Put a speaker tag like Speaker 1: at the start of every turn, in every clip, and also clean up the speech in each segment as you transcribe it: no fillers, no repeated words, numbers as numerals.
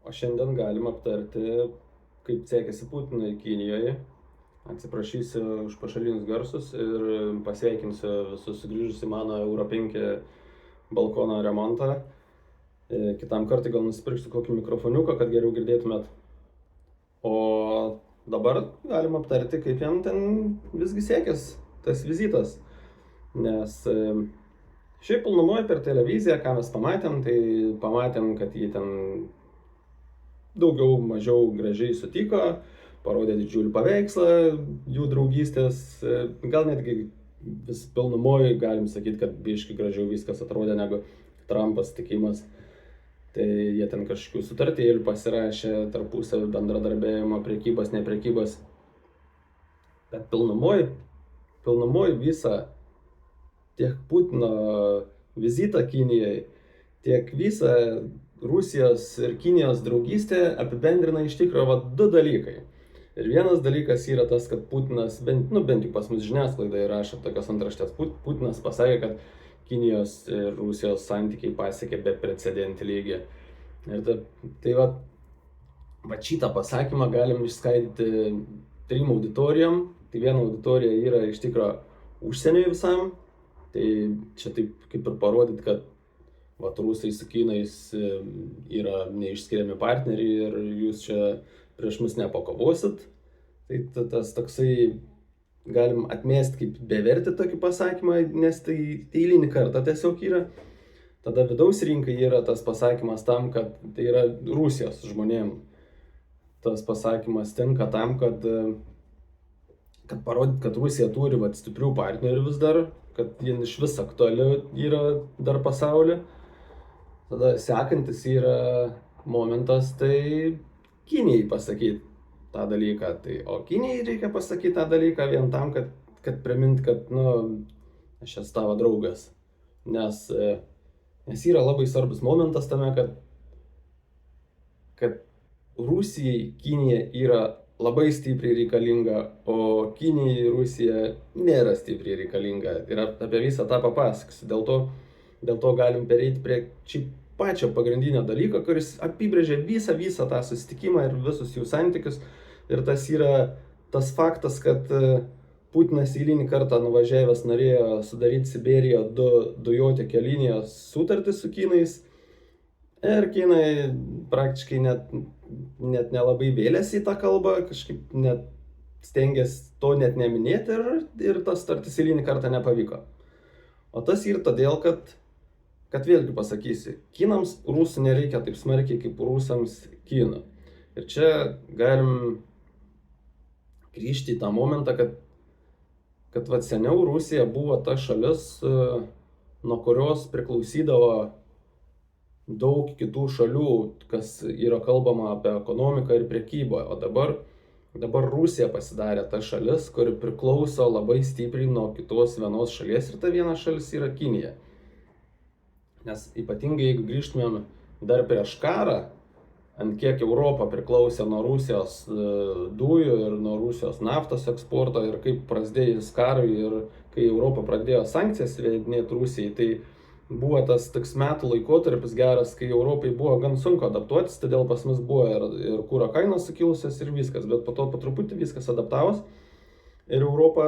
Speaker 1: O šiandien galim aptarti, kaip sekėsi Putinui Kinijoje. Atsiprašysiu už pašalinius garsus ir pasveikinsiu visus sugrįžus į mano Euro 5 balkono remontą. Kitam kartui gal nusipirksiu kokį mikrofoniuką, kad geriau girdėtumėt. O dabar galim aptarti, kaip jam ten visgi sekės tas vizitas. Nes šiaip pilnumoje per televiziją, ką mes pamatėm, tai pamatėm, kad jį ten daugiau mažiau gražiai sutiko, parodė didžiulį paveikslą jų draugystės, gal netgi vis pilnumoje galim sakyti, kad biškai gražiau viskas atrodė negu Trumpas tikimas. Tai jie ten kažkokių sutartėlių pasirašė tarpusavio bendradarbiavimo, prekybos, neprekybos. Bet pilnumoje visą tiek Putino vizitą Kinijai, tiek visą Rusijos ir Kinijos draugystę apibendrina iš tikrųjų du dalykai. Ir vienas dalykas yra tas, kad Putinas, bent jau pas mus žiniasklaidoje rašo tokios antraštės, Putinas pasakė, kad Kinijos ir Rusijos santykiai pasiekė beprecedentį lygį. Ir tai šitą pasakymą galim išskaidyti trim auditorijom. Tai viena auditorija yra iš tikrųjų užsieniui visam. Tai čia taip kaip ir parodyti, kad rusai su kinais yra neišskiriami partneriai ir jūs čia prieš mus nepakovosit. Tai tas toksai galim atmesti kaip bevertį tokį pasakymą, nes tai eilinį kartą tiesiog yra. Tada vidaus rinkai yra tas pasakymas tam, kad tai yra Rusijos žmonėm. Tas pasakymas tinka tam, kad parodyt, kad Rusija turi stiprių partnerių vis dar, kad jie iš vis aktuali yra dar pasaulyje. Tada sekantis yra momentas, tai Kinijai pasakyti tą dalyką. O Kinijai reikia pasakyti tą dalyką vien tam, kad priminti, kad aš esu tavo draugas. Nes yra labai svarbus momentas tame, kad Rusijai Kinija yra labai stipriai reikalinga, o Kinijai Rusija nėra stipriai reikalinga. Ir apie visą tą papasakosiu. Dėl to galim pereiti prie pačio pagrindinio dalyko, kuris apibrėžia visą tą susitikimą ir visus jų santykius. Ir tas yra tas faktas, kad Putinas eilinį kartą nuvažiavęs norėjo sudaryti Sibirijoje dujotiekio linijos sutartį su kinais. Ir kinai praktiškai net nelabai vėlėsi į tą kalbą, kažkaip net stengiasi to net neminėti ir tas sutartis eilinį kartą nepavyko. O tas ir todėl, kad vėlgi pasakysiu, kinams rusų nereikia taip smarkiai kaip rusams kinų. Ir čia galim grįžti į tą momentą, kad seniau Rusija buvo ta šalis, nuo kurios priklausydavo daug kitų šalių, kas yra kalbama apie ekonomiką ir prekybą. O dabar Rusija pasidarė ta šalis, kuri priklauso labai stipriai nuo kitos vienos šalies, ir ta viena šalis yra Kinija. Nes ypatingai jeigu grįžtumėm dar prieš karą, ant kiek Europa priklausė nuo Rusijos dujų ir nuo Rusijos naftos eksporto, ir kaip prasidėjus karui ir kai Europa pradėjo sankcijas įvedinėti Rusijai, tai buvo tas toks metų laikotarpis geras, kai Europai buvo gan sunku adaptuotis, todėl pas mus buvo ir kuro kainos sukilusios ir viskas, bet po to po truputį viskas adaptavos. Ir Europa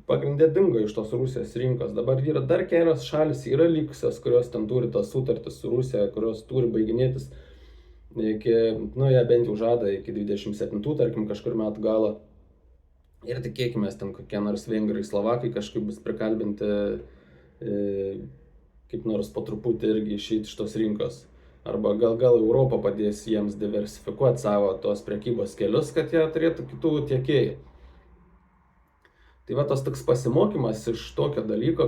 Speaker 1: pagrindė dingo iš tos Rusijos rinkos. Dabar yra dar kelios šalis yra likusios, kurios ten turi tas sutartis su Rusija, kurios turi baiginėtis jie bent jau žada iki 27, tarkim, kažkur metų galo. Ir tikėkime, ten kokie nors vengrai, slovakai kažkaip bus prikalbinti kaip nors po truputį irgi išeiti iš tos rinkos. Arba gal Europa padės jiems diversifikuoti savo tos prekybos kelius, kad jie turėtų kitų tiekėjų. Tai tas toks pasimokymas iš tokio dalyko,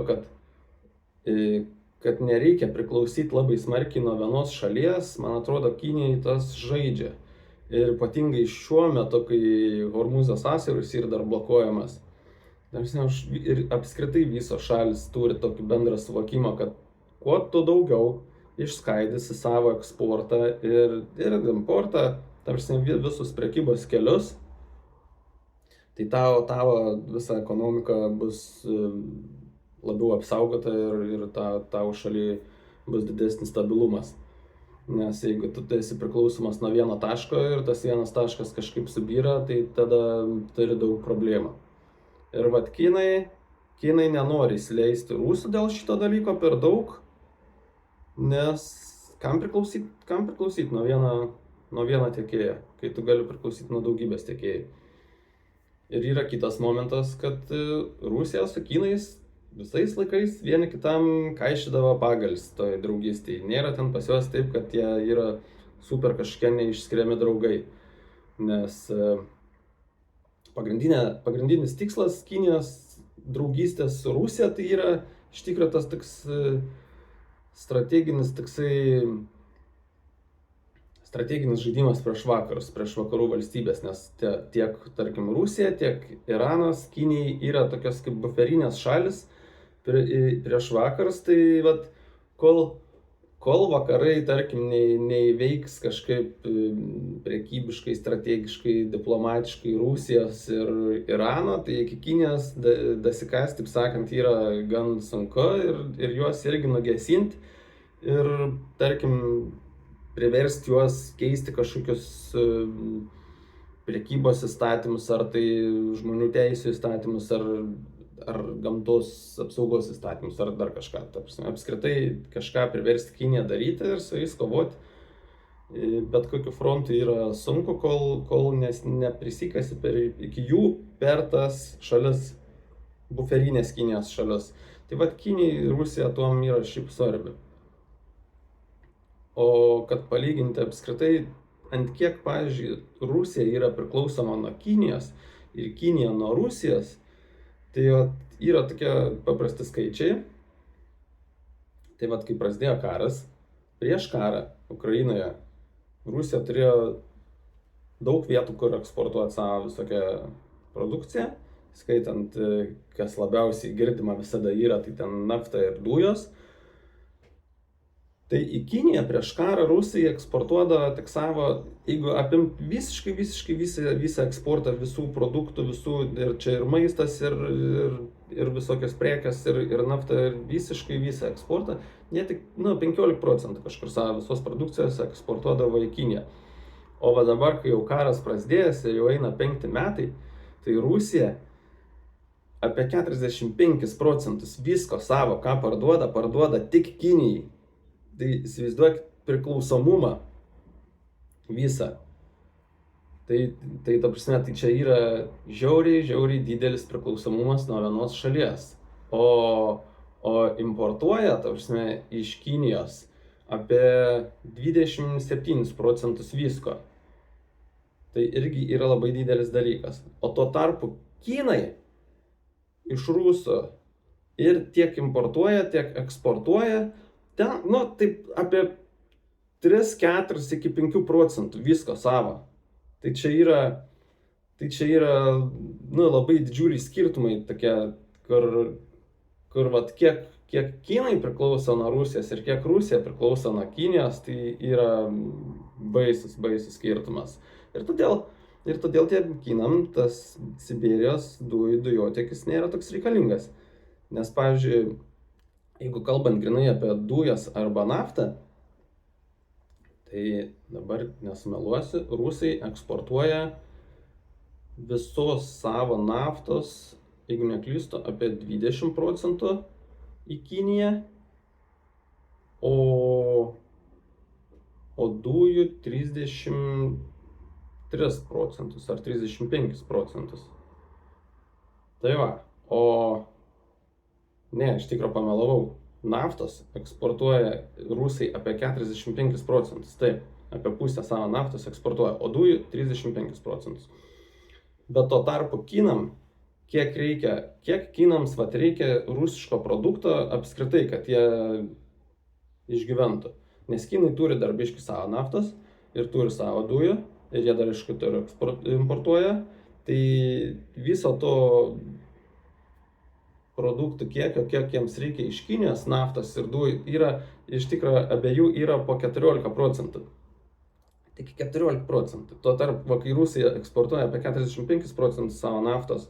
Speaker 1: kad nereikia priklausyti labai smarkiai nuo vienos šalies, man atrodo, Kinijai tas žaidžia. Ir ypatingai šiuo metu, kai Hormūzo sąsiauris yra dar blokuojamas. Ir apskritai visos šalis turi tokį bendrą suvokimą, kad kuo tu daugiau išskaidysi savo eksportą ir importą, visus prekybos kelius, tai tavo visa ekonomika bus labiau apsaugota ir tavo šalyje bus didesnis stabilumas. Nes jeigu tu esi priklausomas nuo vieno taško ir tas vienas taškas kažkaip subyra, tai tada turi daug problemų. Ir vat kinai nenori įsileisti rusų dėl šito dalyko per daug, nes kam priklausyt nuo vieno tiekėjo, kai tu gali priklausyti nuo daugybės tiekėjų. Ir yra kitas momentas, kad Rusija su kinais visais laikais vieni kitam kaišydavo pagalius toj draugystėje. Nėra ten pas juos taip, kad jie yra super kažkokie neišskiriami draugai. Nes pagrindinis tikslas Kinijos draugystės su Rusija tai yra iš tikrųjų tas toks strateginis žaidimas prieš vakarus, prieš vakarų valstybės, nes tiek, tarkim, Rusija, tiek Iranas, Kinijai yra tokios kaip buferinės šalis prieš vakarus, tai vat, kol vakarai, tarkim, neįveiks kažkaip prekybiškai, strategiškai, diplomatiškai Rusijos ir Irano, tai iki Kinijos dasikast, taip sakant, yra gan sunku ir juos irgi nugesinti ir, tarkim, priversti juos keisti kažkokius prekybos įstatymus, ar tai žmonių teisų įstatymus, ar gamtos apsaugos įstatymus, ar dar kažką. Apskritai kažką priversti Kiniją daryti ir su jais kovoti. Bet kokiu frontu yra sunku, kol neprisikasi iki jų per tas šalis, buferinės Kinijos šalis. Tai vat Kinijai Rusija tuom yra šiaip svarbi. O kad palyginti apskritai, ant kiek, pavyzdžiui, Rusija yra priklausoma nuo Kinijos ir Kinija nuo Rusijos, tai yra tokie paprasti skaičiai. Tai vat, kai prasidėjo karas, prieš karą Ukrainoje Rusija turėjo daug vietų, kur eksportuoti savo visokią produkciją, skaitant, kas labiausiai girdima visada yra, tai ten nafta ir dujos. Tai į Kiniją prieš karą Rusai eksportuodavo tik savo, jeigu apimt visiškai visą eksportą visų produktų, ir čia ir maistas, ir visokios prekės, ir nafta, ir visiškai visą eksportą, jie tik 15% kažkur savo visos produkcijos eksportuodavo į Kiniją. O va dabar, kai jau karas prasidėjęs ir jau eina 5 metai, tai Rusija apie 45% visko savo, ką parduoda tik Kinijai. Tai įsivaizduok priklausomumą visą. Tai ta prasme, tai čia yra žiauriai didelis priklausomumas nuo vienos šalies. O importuoja, ta prasme, iš Kinijos apie 27% visko. Tai irgi yra labai didelis dalykas. O tuo tarpu Kinai iš Rusų ir tiek importuoja, tiek eksportuoja, ten, taip apie 3-4 iki 5% visko savo. Tai čia yra labai didžiuliai skirtumai tokie, kur vat kiek Kinai priklauso nuo Rusijos ir kiek Rusija priklauso nuo Kinijos, tai yra baisus skirtumas. Ir todėl tiem Kinam tas Siberijos dujotiekis nėra toks reikalingas. Nes, pavyzdžiui, jeigu kalbant grinai apie dujas arba naftą, tai dabar nesumeluosiu, Rusai eksportuoja visos savo naftos, jeigu neklystu, apie 20% į Kiniją, o dujų 33% ar 35%. Tai va, iš tikrųjų pamelavau. Naftos eksportuoja Rusai apie 45%, taip, apie pusę savo naftos eksportuoja, o dujų 35%. Bet tuo tarpu Kinam, kiek Kinams reikia rusiško produkto apskritai, kad jie išgyventų. Nes Kinai turi dar biškį savo naftos ir turi savo dujų, ir jie dar iš kitur importuoja, tai viso to produktų kiekio, kiek jiems reikia iš Kinijos naftos ir dujų, yra iš tikrųjų abiejų yra po 14%. Tik 14%. Tuo tarpu, kai Rusija eksportuoja apie 45% savo naftos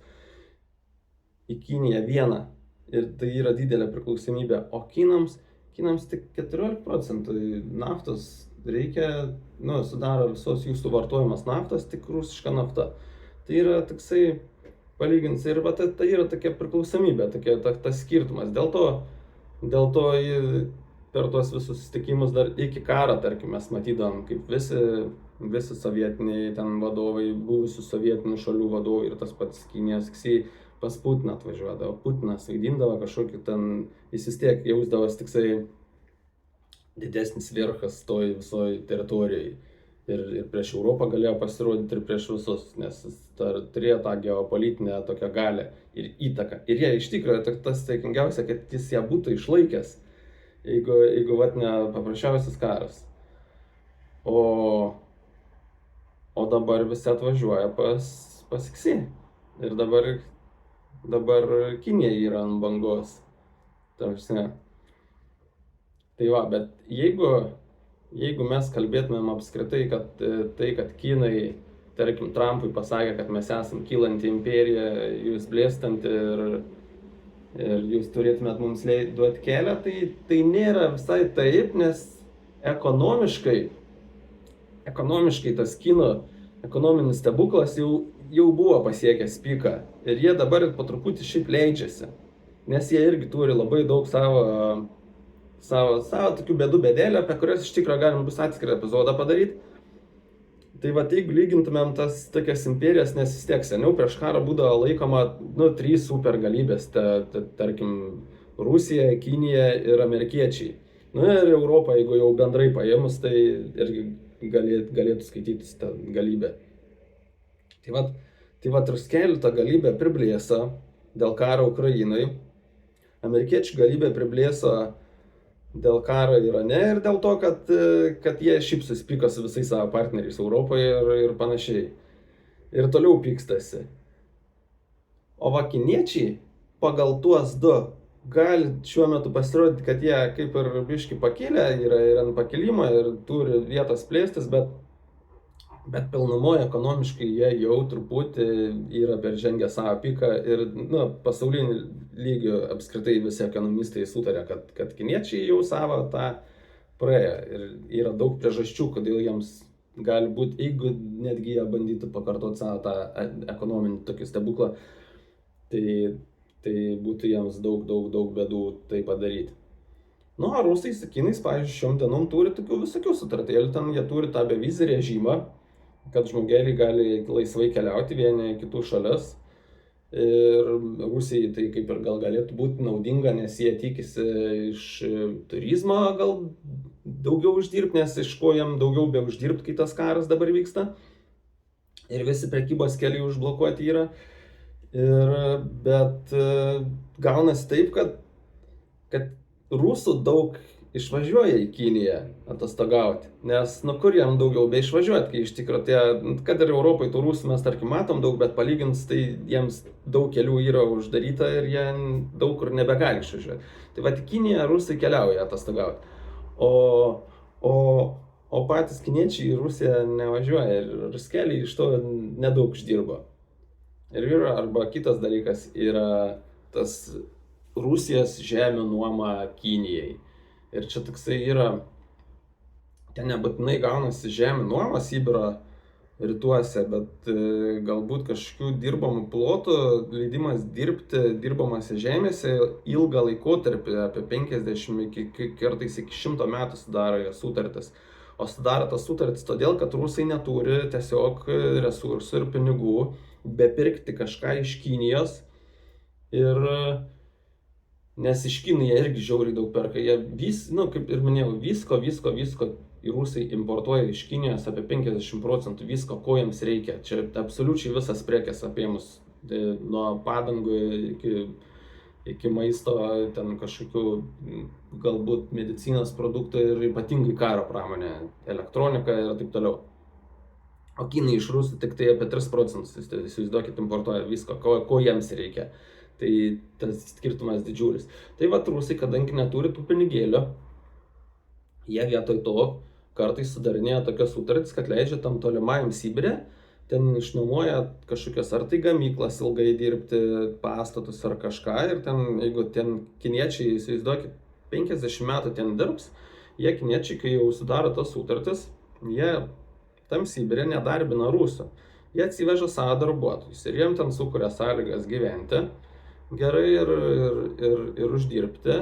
Speaker 1: į Kiniją vieną, ir tai yra didelė priklausomybė, o Kinams tik 14% naftos sudaro visos jų suvartojamos naftos tik rusiška nafta. Tai yra toksai palyginti ir tai yra tokia priklausomybė, tas skirtumas. Dėl to per tuos visus susitikimus dar iki karo, tarkim, mes matydavom, kaip visi sovietiniai ten vadovai, buvusių sovietinių šalių vadovai ir tas pats Kinijos Ksi pas Putiną atvažiuodavo. Putinas vaidindavo kažkokį ten, jis vis tiek jausdavos tiksai didesnis verchas toj visoj teritorijai. Ir prieš Europą galėjo pasirodyti ir prieš visus, nes jis turėjo tą geopolitinę tokią galią ir įtaką. Ir jie iš tikrųjų, tas teikingiausia, kad jis ją būtų išlaikęs, jeigu ne paprasčiausias karas. O dabar visi atvažiuoja pas Ksi. Ir dabar Kinija yra ant bangos. Tai va, bet jeigu mes kalbėtumėm apskritai, kad Kinai, tarkim, Trumpui pasakė, kad mes esam kylanti imperija, jūs blėstanti ir jūs turėtumėt mums duoti kelią, tai nėra visai taip, nes ekonomiškai tas Kinų ekonominis stebuklas jau buvo pasiekęs piką. Ir jie dabar po truputį šiaip leidžiasi, nes jie irgi turi labai daug savo tokių bėdėlę, apie kurias iš tikrųjų galim bus atskirą epizodą padaryti. Tai va, jeigu lygintumėm tas tokias imperijas, nes vis tiek seniau prieš karą būdavo laikoma 3 supergalybės, tarkim, Rusija, Kinija ir amerikiečiai. Ir Europą, jeigu jau bendrai paėmus, tai irgi galėtų skaitytis tą galybę. Tai va, Ruskelio ta galybė priblėso dėl karo Ukrainai, amerikiečių galybė priblėso dėl karo Irane ir dėl to, kad jie šiaip susipyko su visais savo partneriais Europoje ir panašiai. Ir toliau pykstasi. O va, kiniečiai pagal tuos du gali šiuo metu pasirodyti, kad jie kaip ir biški pakilę, yra ant pakilimo ir turi vietos plėstis, bet pilnumoje ekonomiškai jie jau truputį yra peržengę savo piką ir pasaulinį lygių apskritai visi ekonomistai sutarė, kad kiniečiai jau savo tą praėjo ir yra daug priežasčių, kodėl jiems gali būti, jeigu netgi jie bandytų pakartoti savo tą ekonominį tokį stebuklą, tai būtų jiems daug bėdų tai padaryti. O rusai su kinais, pavyzdžiui, šiom dienom turi tokių visokių sutartėlių, ten jie turi tą bevizį režimą, kad žmogeliai gali laisvai keliauti vieni kitų šalis. Ir Rusijai tai kaip ir gal galėtų būti naudinga, nes jie tikisi iš turizmo gal daugiau uždirbti, nes iš ko jam daugiau be uždirbti, kai tas karas dabar vyksta. Ir visi prekybos keliai užblokuoti yra. Bet gaunasi taip, kad rusų daug išvažiuoja į Kiniją atostogauti, nes kur jam daugiau be išvažiuoti, kai iš tikrųjų kad ir Europai tų rusų mes tarkim matom daug, bet palygins, tai jiems daug kelių yra uždaryta ir jie daug kur nebegali išvažiuoti. Tai va, į Kiniją rusai keliauja atostogauti, o patys kiniečiai į Rusiją nevažiuoja ir ruskeliai iš to nedaug uždirbo. Ir yra, arba kitas dalykas yra tas Rusijos žemių nuoma Kinijai. Ir čia toksai yra, ten nebūtinai gaunasi žemių nuoma Sibiro rytuose, bet galbūt kažkokių dirbamų plotų leidimas dirbti dirbamose žemėse ilgą laikotarpį, apie 50 kartais iki 100 metų sudaro jos sutartis. O sudaro tas sutartis todėl, kad rusai neturi tiesiog resursų ir pinigų bepirkti kažką iš Kinijos. Nes iš Kinų jie irgi žiauriai daug perka, jie kaip ir minėjau, visko į Rusai importuoja iš Kinijos apie 50% visko, ko jiems reikia. Čia absoliučiai visas prekes apėmus, nuo padangų iki maisto, ten kažkokių galbūt medicinos produktų ir ypatingai karo pramonė, elektronika ir taip toliau. O Kinai iš Rusų tik tai apie 3%, įsivaizduokit, importuoja visko, ko jiems reikia. Tai tas skirtumas didžiulis. Tai va, rusai, kadangi neturi tų pinigėlių, jie vietoj to kartais sudarinėja tokias sutartis, kad leidžia tam tolimajam Sibire, ten išnuomoja kažkokias ar tai gamyklas ilgai dirbti, pastatus ar kažką, ir ten, jeigu ten kiniečiai, įsivaizduokit, 50 metų ten dirbs, jie kiniečiai, kai jau sudaro tas sutartis, jie tam Sibire nedarbina rusų. Jie atsiveža savo darbuotojus ir jiem ten sukuria sąlygas gyventi gerai ir uždirbti.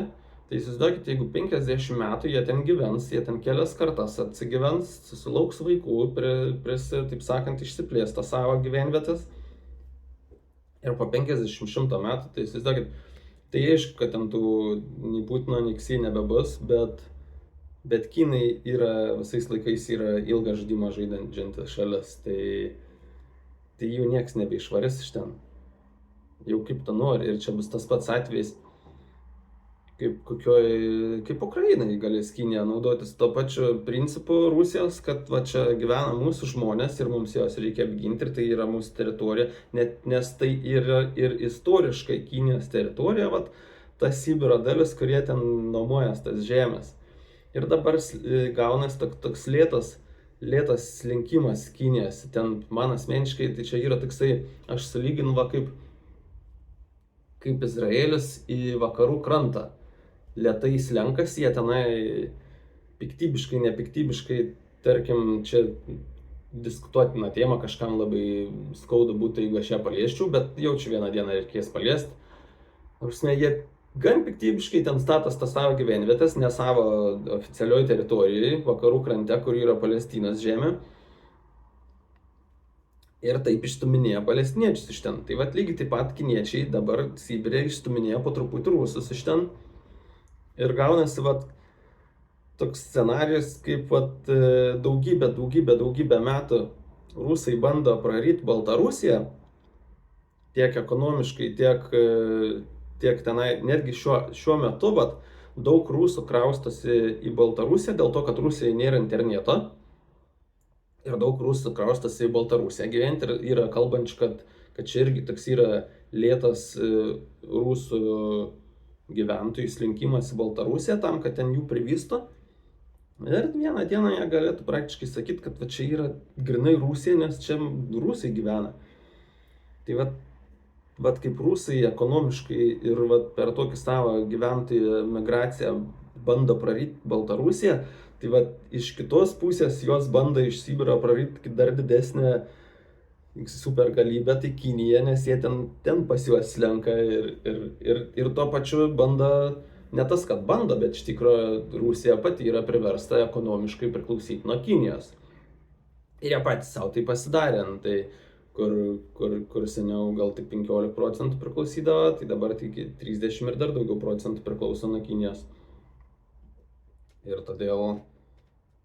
Speaker 1: Tai įsivaizduokit, jeigu 50 metų jie ten gyvens, jie ten kelias kartas atsigyvens, susilauks vaikų, taip sakant, išsiplės tą savo gyvenvietės. Ir po 50-100 metų, tai įsivaizduokit, tai aišku, kad ten tų nei Putino, nei Ksy nebebus, bet kinai visais laikais yra ilgą žaidimą žaidžiantis šalis, tai jų nieks nebeišvaris iš ten. Jau kaip tu nori, ir čia bus tas pats atvejis, kaip Ukrainai galės Kinija naudotis to pačiu principu Rusijos, kad va čia gyvena mūsų žmonės ir mums jos reikia apginti ir tai yra mūsų teritorija, nes tai yra ir istoriškai Kinijos teritorija, va ta Sibiro dalis, kurie ten nuomojas tas žemės. Ir dabar gaunas toks lėtas slinkimas Kinijos. Ten man asmeniškai tai čia yra toksai, aš sulyginu va kaip Izraelis į vakarų krantą. Lėtai slenkasi, jie tenai piktybiškai, nepiktybiškai, tarkim, čia diskutuotina tema, kažkam labai skaudu būtų, jeigu aš ją paliesčiau, bet jaučiu vieną dieną reikės paliesti. Jie gan piktybiškai ten statos tą savo gyvenvietės, ne savo oficialioj teritorijai, vakarų krante, kur yra Palestinos žemė. Ir taip išstuminėja palestiniečius iš ten. Tai vat lygiai taip pat kiniečiai dabar Sibire išstuminėja po truputį rusus iš ten. Ir gaunasi vat toks scenarijus, kaip vat daugybę metų rusai bando praryti Baltarusiją, tiek ekonomiškai, tiek tenai, netgi šiuo metu vat daug rusų kraustosi į Baltarusiją dėl to, kad Rusijoje nėra interneto. Ir daug rusų kraustosi į Baltarusiją gyventi ir yra kalbančių, kad čia irgi toks yra lėtas rusų gyventojų slinkimas į Baltarusiją tam, kad ten jų privystų. Ir vieną dieną jie galėtų praktiškai sakyti, kad va čia yra grinai Rusija, nes čia rusai gyvena. Tai vat kaip rusai ekonomiškai ir vat per tokį savo gyventojų migraciją bando praryti Baltarusiją, tai vat iš kitos pusės jos bando iš Sibiro praryti dar didesnę supergalybę, tai Kinija, nes jie ten pas juos slenka ir tuo pačiu bando, ne tas, kad bando, bet iš tikrųjų Rusija pati yra priversta ekonomiškai priklausyti nuo Kinijos. Ir jie patys savo tai pasidarė, tai kur seniau gal tik 15% priklausydavo, tai dabar tik 30 ir dar daugiau procentų priklauso nuo Kinijos. Ir todėl,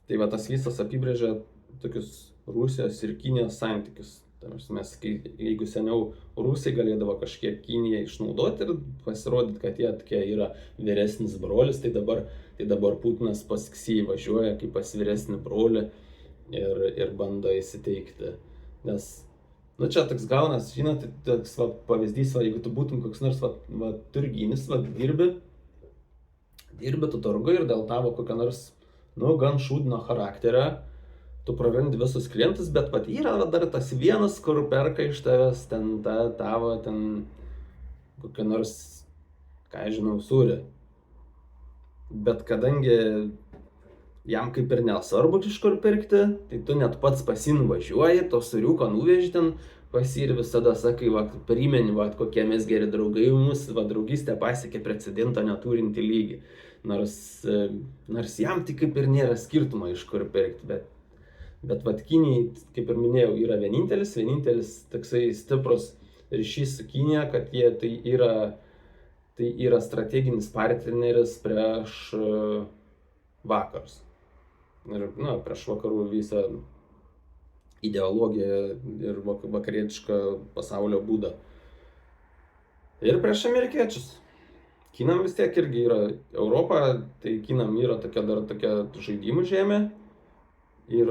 Speaker 1: tai va tas visas apibrėžia tokius Rusijos ir Kinijos santykius. Jeigu seniau Rusai galėdavo kažkiek Kiniją išnaudoti ir pasirodyti, kad jie tokie yra vyresnis brolis, tai dabar Putinas pas Ksy važiuoja kaip pas vyresnį brolį ir bando įsiteikti. Nes, čia toks gaunas, žinot, toks pavyzdys, jeigu tu būtum koks nors turginis, dirbi tu turgui ir dėl tavo kokio nors, gan šūdino charakterio, tu prarandi visus klientus, bet yra dar tas vienas, kur perka iš tavęs tavo kokią nors, sūrį. Bet kadangi jam kaip ir nesvarbu iš kur pirkti, tai tu net pats pasinuvažiuoji, to sūriuko nuveži ten pas jį ir visada sakai, primeni, kokie mes geri draugai, mūsų draugystė pasiekė precedento neturinti lygį. Nors jam tai kaip ir nėra skirtumo iš kur pirkti, bet Kinijai, kaip ir minėjau, yra vienintelis toksai stiprus ryšys su Kinija, kad tai yra strateginis partneris prieš vakarus. Ir, prieš vakarų visą ideologiją ir vakarietišką pasaulio būdą. Ir prieš amerikiečius. Kinam vis tiek irgi yra Europa, tai Kinam yra tokia žaidimų žemė. Ir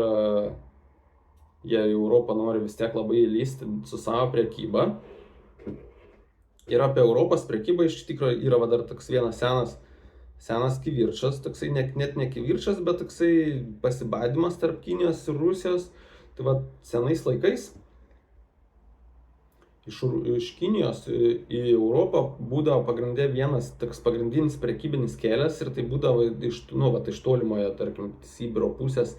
Speaker 1: jie į Europą nori vis tiek labai įlysti su savo prekyba. Ir apie Europos prekybą iš tikrųjų yra dar toks vienas senas kivirčas, toksai net ne kivirčas, bet toksai pasibadimas tarp Kinijos ir Rusijos. Tai senais laikais iš Kinijos į Europą būdavo pagrindė vienas toks pagrindinis prekybinis kelias ir tai būdavo iš tolimojo, tarkim, Sibiro pusės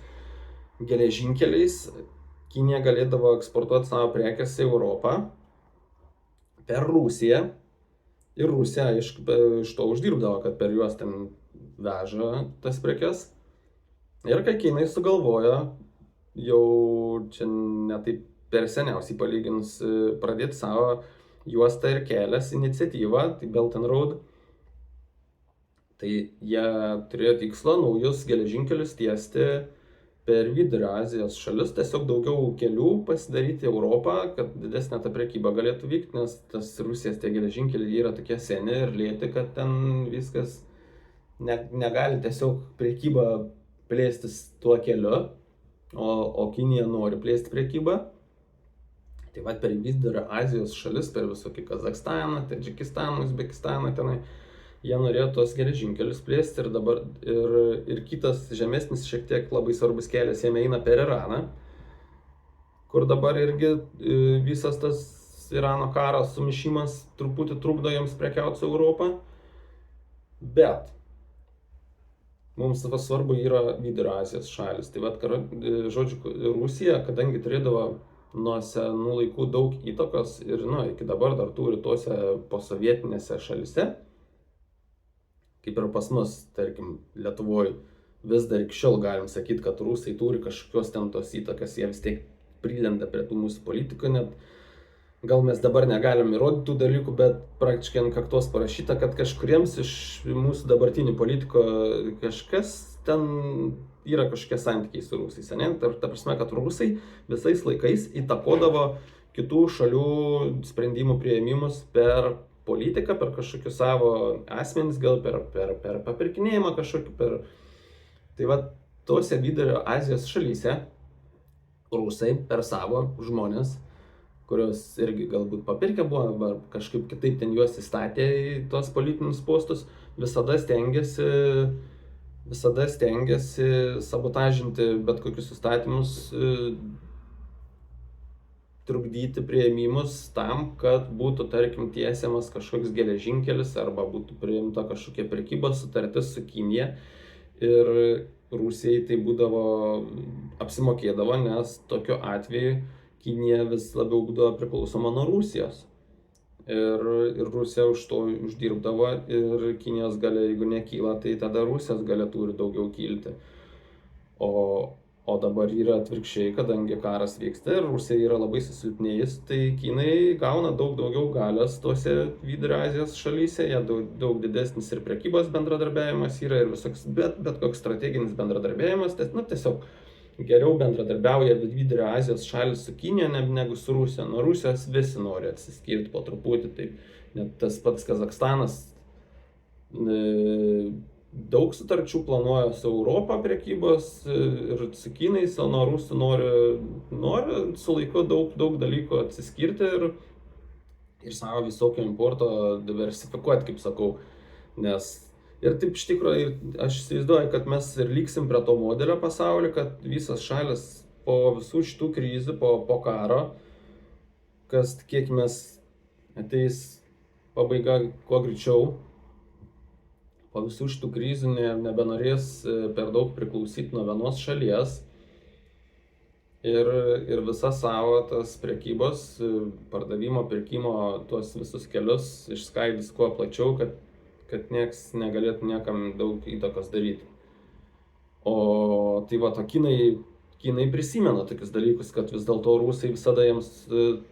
Speaker 1: geležinkeliais. Kinija galėdavo eksportuoti savo prekes į Europą per Rusiją ir Rusija, aišku, iš to uždirbdavo, kad per juos ten veža tas prekes. Ir kai kinai sugalvojo, jau čia ne taip per seniausiai palyginus, pradėti savo juostą ir kelias iniciatyvą, tai Belt and Road, tai jie turėjo tikslą naujus geležinkelius tiesti per Vidurio Azijos šalis, tiesiog daugiau kelių pasidaryti Europą, kad didesnė ta prekyba galėtų vykti, nes tas Rusijos tie geležinkeliai yra tokie seni ir lėti, kad ten viskas negali tiesiog prekyba plėstis tuo keliu, o Kinija nori plėsti prekybą. Tai va per Vidurio Azijos šalis, per visokį Kazakstaną, Tadžikistaną, Uzbekistaną tenai, jie norėjo tos geležinkelius plėsti ir dabar ir kitas žemesnis šiek tiek labai svarbus kelias jame eina per Iraną, kur dabar irgi visas tas Irano karo sumišimas truputį trukdo jiems prekiauti su Europą. Bet mums svarbu yra Vidurio Azijos šalis. Tai vat, žodžiu, Rusija, kadangi turėdavo nuo senų laikų daug įtakos ir iki dabar dar turi tose posovietinėse šalise, kaip ir pas mus, tarkim, Lietuvoje, vis dar iki šiol galim sakyti, kad rusai turi kažkokios ten tos įtakas, jie vis tiek prilenda prie tų mūsų politikų, net gal mes dabar negalim įrodyti tų dalykų, bet praktiškai ant kaktos parašyta, kad kažkuriems iš mūsų dabartinių politikų kažkas ten yra kažkokie santykiai su rusais. Ta prasme, kad rusai visais laikais įtakodavo kitų šalių sprendimų priėmimus per politiką, per kažkokius savo asmenis, gal per papirkinėjimą kažkokį. Tai va, tose Vidurio Azijos šalyse rusai per savo žmonės, kurios irgi galbūt papirkę buvo, arba kažkaip kitaip ten juos įstatė į tos politinius postus, visada stengiasi sabotažinti bet kokius įstatymus, trukdyti priėmimus tam, kad būtų, tarkim, tiesiamas kažkoks geležinkelis arba būtų priimta kažkokia prekybos sutartis su Kinija. Ir Rusijai tai apsimokėdavo, nes tokiu atveju Kinija vis labiau būdavo priklausoma nuo Rusijos. Ir Rusija už to uždirbdavo ir Kinijos galia, jeigu nekyla, tai tada Rusijos galia turi daugiau kilti. O dabar yra atvirkščiai, kadangi karas vyksta ir Rusija yra labai susilpnėjus, tai Kinai gauna daug daugiau galios tose Vidurio Azijos šalyse, jie daug didesnis ir prekybos bendradarbiavimas yra ir visoks, bet koks strateginis bendradarbiavimas, tiesiog geriau bendradarbiauja Vidurio Azijos šalis su Kinija negu su Rusija. Nuo Rusijos visi nori atsiskirti po truputį, taip net tas pats Kazakstanas daug sutarčių planuoja su Europą prekybos ir su Kinais, o nuo Rusų nori su laiku daug dalykų atsiskirti ir savo visokio importo diversifikuoti, kaip sakau. Nes ir taip iš tikrųjų, aš įsivaizduoju, kad mes ir liksim prie to modelio pasaulio, kad visas šalis po visų šitų krizių, po karo, kas tikėkimės ateis pabaiga kuo greičiau, po visų šitų krizių nebenorės per daug priklausyti nuo vienos šalies ir visas savo tas prekybos, pardavimo, pirkimo, tuos visus kelius išskaidys kuo plačiau, kad nieks negalėtų niekam daug įtakos daryti. O tai va, Kinai prisimena tokius dalykus, kad vis dėlto rusai visada jiems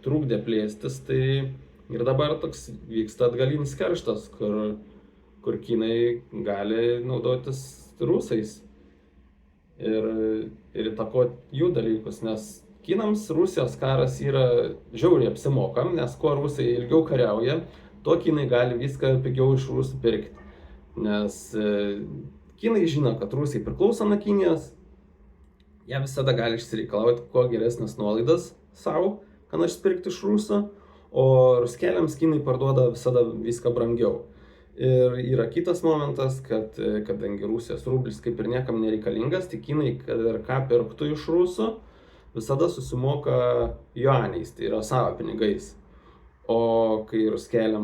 Speaker 1: trukdė plėstis, tai ir dabar toks vyksta atgalinis kerštas, kur Kinai gali naudotis rusais ir įtakoti jų dalykus, nes Kinams Rusijos karas yra žiauriai apsimoka, nes kuo rusai ilgiau kariauja, tuo Kinai gali viską pigiau iš rusų pirkti. Nes Kinai žino, kad rusai priklauso nuo Kinijos, jie visada gali išsireikalauti kuo geresnės nuolaidas savo, ką nors pirkti iš rusų, o ruskeliams Kinai parduoda visada viską brangiau. Ir yra kitas momentas, kad kadangi Rusijos rublis kaip ir niekam nereikalingas, tai Kinai, kad ir ką pirktų iš rusų, visada susimoka juaniais, tai yra savo pinigais. O kai ruskeliai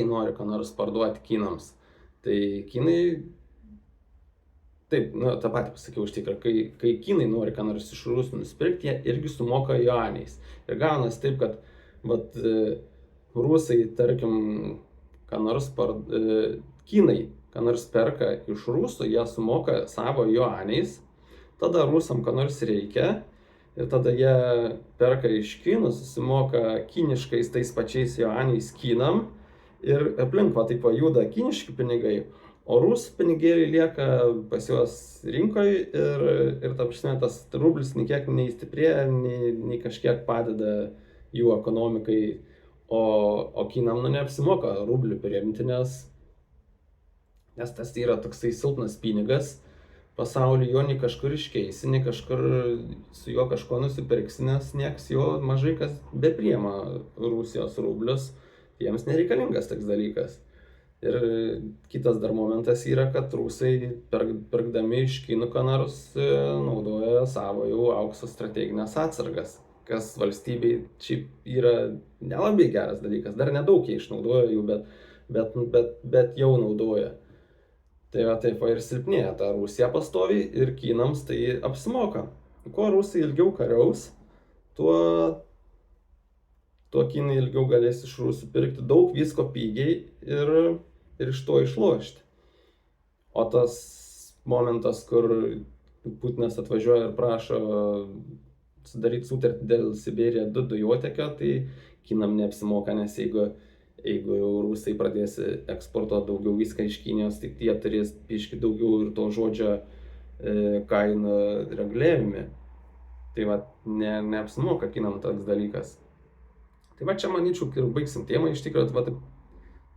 Speaker 1: nori ką nors parduoti kinams, tai kinai, taip, tą patį pasakiau iš tikrųjų, kai kinai nori ką nors iš rusų nusipirkti, jie irgi sumoka juaniais. Ir gaunasi taip, kad rusai, tarkim, kinai ką nors perka iš rusų, jie sumoka savo juaniais, tada rusam ką nors reikia, ir tada jie perka iš kinų, susimoka kiniškais tais pačiais juaniais kinam, ir aplink va taip juda kiniški pinigai, o rusų pinigėliai lieka pas juos rinkoje ir ta prasme, tas rublis nei kiek nei stiprėja, nei kažkiek padeda jų ekonomikai, o kinam neapsimoka rublių priimti, nes tas yra toksai silpnas pinigas pasaulyje, jo nei kažkur iškeisi, nei kažkur su juo kažko nusipirksi, nes nieks jo mažai kas bepriema Rusijos rublius, jiems nereikalingas toks dalykas. Ir kitas dar momentas yra, kad rusai pirkdami iš kinų ką nors naudoja savo jau aukso strateginės atsargas, kas valstybei šiaip yra nelabai geras dalykas, dar nedaug jie išnaudoja jų, bet jau naudoja. Tai va taip ir silpnėja ta Rusija pastoviai ir kinams tai apsimoka. Kuo rusai ilgiau kariaus, tuo kinai ilgiau galės iš rusų pirkti daug visko pigiai ir iš to išlošti. O tas momentas, kur Putinas atvažiuoja ir prašo sudaryti sutartį dėl Sibirija 2 dujotekio, tai kinam neapsimoka, nes jeigu rusai pradės eksportuoti daugiau viską iš Kinijos, tai jie turės biškį daugiau ir to žodžio kainų reguliavime. Tai va, neapsimoka kinam toks dalykas. Tai va čia manyčiau, kai baigsim temą, iš tikrųjų,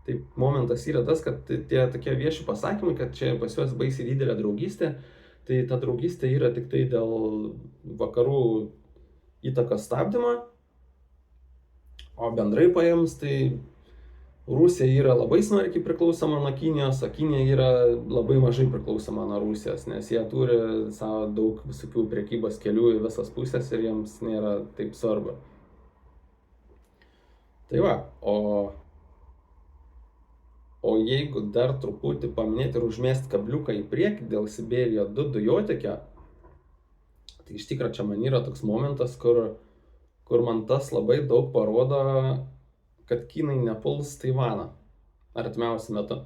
Speaker 1: taip momentas yra tas, kad tie tokie vieši pasakymai, kad čia pas juos baisiai didelė draugystė, tai ta draugystė yra tik tai dėl vakarų įtakos stabdymo, o bendrai paėmus, tai Rusija yra labai smarkiai priklausoma nuo Kinijos, o Kinija yra labai mažai priklausoma nuo Rusijos, nes jie turi savo daug visokių prekybos kelių į visas pusės ir jiems nėra taip svarbu. Tai va, o jeigu dar truputį paminėti ir užmesti kabliuką į priekį dėl Sibirija 2 dujotekio, tai iš tikrųjų čia man yra toks momentas, kur man tas labai daug parodo, kad kinai nepuls Taivaną artimiausiu metu.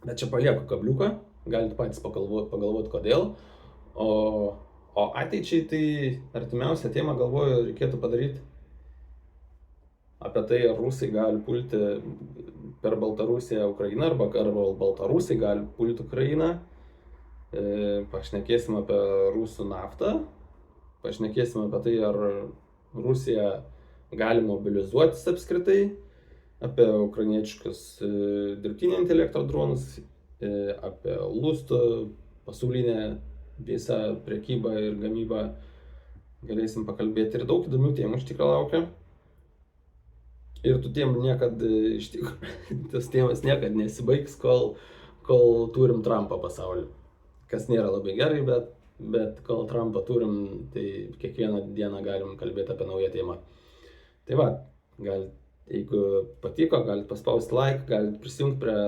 Speaker 1: Bet čia palieku kabliuką, galite patys pagalvoti kodėl. O ateičiai tai artimiausią temą galvoju reikėtų padaryti apie tai, ar rusai gali pulti per Baltarusiją Ukrainą, arba baltarusiai gali pulti Ukrainą. Pašnekėsim apie rusų naftą, pašnekėsim apie tai, ar Rusija gali mobilizuotis apskritai, apie ukrainiečius dirbtinio intelekto dronus, apie lustų pasaulinę visą prekybą ir gamybą galėsim pakalbėti, ir daug įdomių temų iš tikrųjų laukia. Ir tų temų tas temas niekad nesibaigs, kol turim Trumpą pasaulyje. Kas nėra labai gerai, bet kol Trumpą turim, tai kiekvieną dieną galim kalbėti apie naują temą. Tai va, jeigu patiko, galite paspausti like, galite prisijungti prie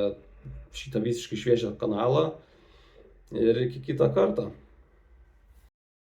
Speaker 1: šitą visiškai šviežią kanalą ir iki kito karto.